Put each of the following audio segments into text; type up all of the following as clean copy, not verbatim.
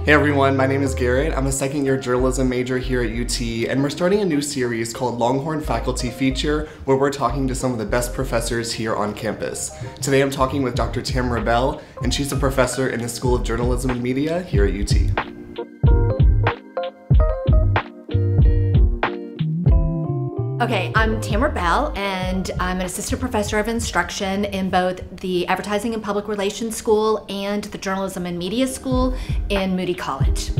Hey everyone, my name is Garrett. I'm a second year journalism major here at UT, and we're starting a new series called Longhorn Faculty Feature, where we're talking to some of the best professors here on campus. Today I'm talking with Dr. Tamara, and she's a professor in the School of Journalism and Media here at UT. Okay, I'm Tamara Bell, and I'm an assistant professor of instruction in both the Advertising and Public Relations School and the Journalism and Media School in Moody College.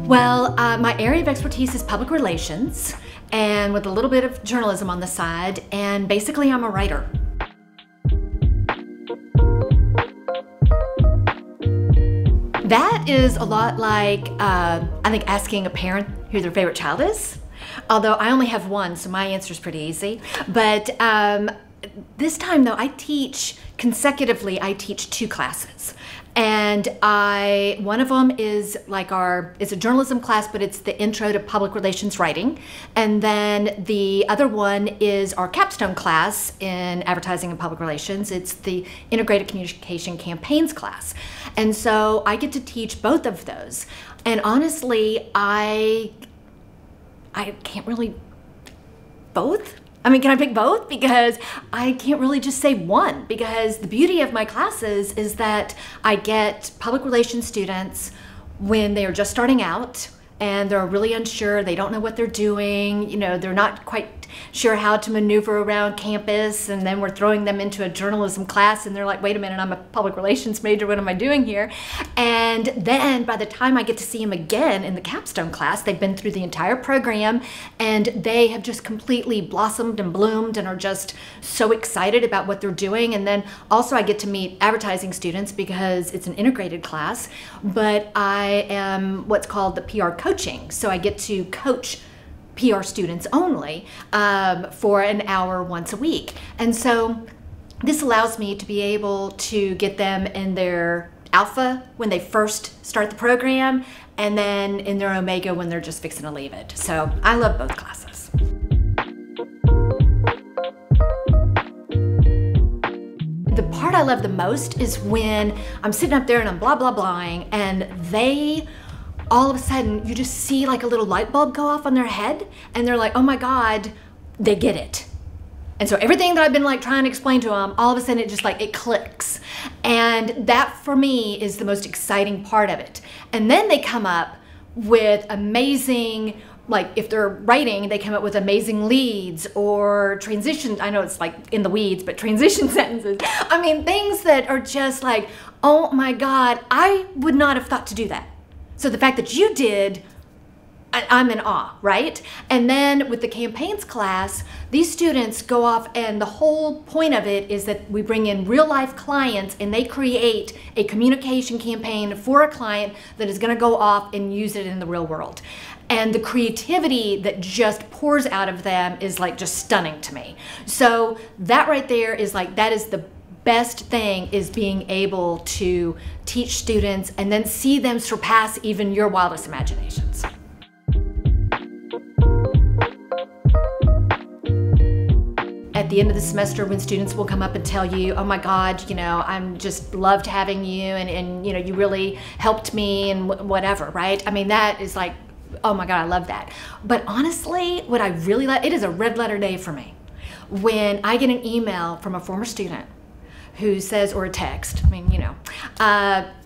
Well, my area of expertise is public relations, and with a little bit of journalism on the side, and basically I'm a writer. That is a lot like, I think, asking a parent who their favorite child is. Although I only have one, so my answer is pretty easy. But this time, though, I teach consecutively. I teach two classes. And one of them is like it's a journalism class, but it's the intro to public relations writing. And then the other one is our capstone class in advertising and public relations. It's the integrated communication campaigns class. And so I get to teach both of those. And honestly, I can't really both. I mean, can I pick both? Because I can't really just say one, because the beauty of my classes is that I get public relations students when they are just starting out and they're really unsure, they don't know what they're doing, you know, they're not quite sure how to maneuver around campus, and then we're throwing them into a journalism class and they're like, wait a minute, I'm a public relations major, what am I doing here? And then by the time I get to see them again in the capstone class, they've been through the entire program and they have just completely blossomed and bloomed and are just so excited about what they're doing. And then also I get to meet advertising students because it's an integrated class, but I am what's called the PR coaching. So I get to coach PR students only for an hour once a week. And so this allows me to be able to get them in their alpha when they first start the program, and then in their omega when they're just fixing to leave it. So I love both classes. The part I love the most is when I'm sitting up there and I'm blah, blah, blahing, and they all of a sudden, you just see like a little light bulb go off on their head, and they're like, oh my God, they get it. And so everything that I've been like trying to explain to them, all of a sudden it just like, it clicks. And that for me is the most exciting part of it. And then they come up with amazing, like if they're writing, they come up with amazing leads or transitions. I know it's like in the weeds, but transition sentences. I mean, things that are just like, oh my God, I would not have thought to do that. So the fact that you did, I'm in awe, right? And then with the campaigns class, these students go off, and the whole point of it is that we bring in real life clients and they create a communication campaign for a client that is gonna go off and use it in the real world. And the creativity that just pours out of them is like just stunning to me. So that right there is like, that is the best thing, is being able to teach students and then see them surpass even your wildest imaginations. At the end of the semester, when students will come up and tell you, oh my God, you know, I'm just loved having you, and you know, you really helped me and whatever, right? I mean, that is like, oh my God, I love that. But honestly, what I really love, it is a red letter day for me when I get an email from a former student who says, or a text, I mean, you know,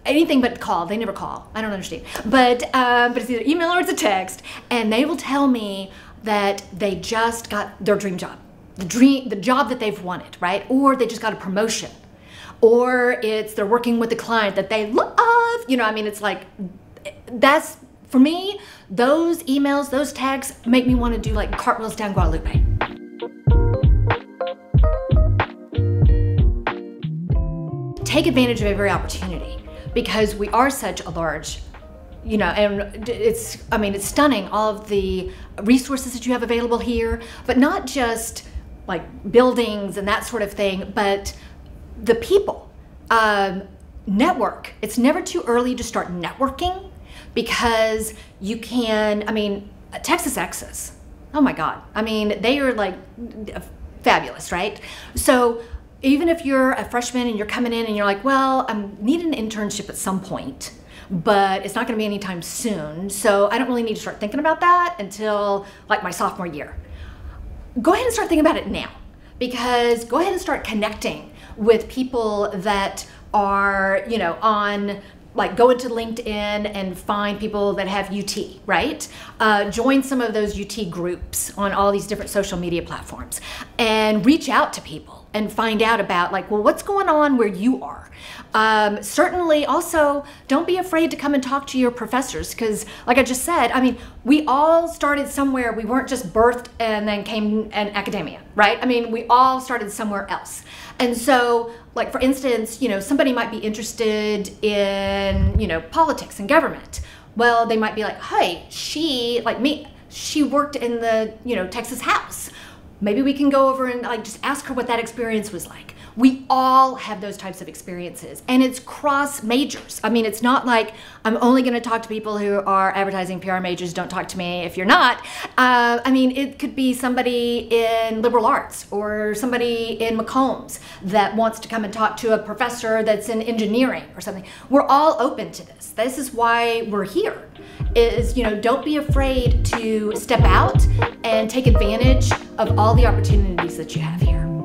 anything but call. They never call. I don't understand. But it's either email or it's a text, and they will tell me that they just got their dream job, the job that they've wanted, right? Or they just got a promotion, or they're working with a client that they love. You know, I mean, it's like, that's, for me, those emails, those tags make me want to do like cartwheels down Guadalupe. Take advantage of every opportunity, because we are such a large, you know, and it's stunning, all of the resources that you have available here, but not just like buildings and that sort of thing, but the people. Network. It's never too early to start networking, because you can, I mean, Texas Exes, oh my God. I mean, they are like fabulous, right? So even if you're a freshman and you're coming in and you're like, well, I need an internship at some point, but it's not going to be anytime soon, so I don't really need to start thinking about that until like my sophomore year. Go ahead and start thinking about it now, because go ahead and start connecting with people that are, you know, on, like, go into LinkedIn and find people that have UT, right? Join some of those UT groups on all these different social media platforms and reach out to people and find out about, like, well, what's going on where you are? Certainly also don't be afraid to come and talk to your professors, because like I just said, I mean, we all started somewhere. We weren't just birthed and then came in academia, right? I mean, we all started somewhere else. And so, like, for instance, you know, somebody might be interested in, you know, politics and government. Well, they might be like, hey, she, like me, she worked in the, you know, Texas House. Maybe we can go over and like just ask her what that experience was like. We all have those types of experiences, and it's cross majors. I mean, it's not like I'm only going to talk to people who are advertising PR majors. Don't talk to me if you're not. I mean, it could be somebody in liberal arts or somebody in Macombs that wants to come and talk to a professor that's in engineering or something. We're all open to this. This is why we're here. Is, you know, don't be afraid to step out and take advantage of all the opportunities that you have here.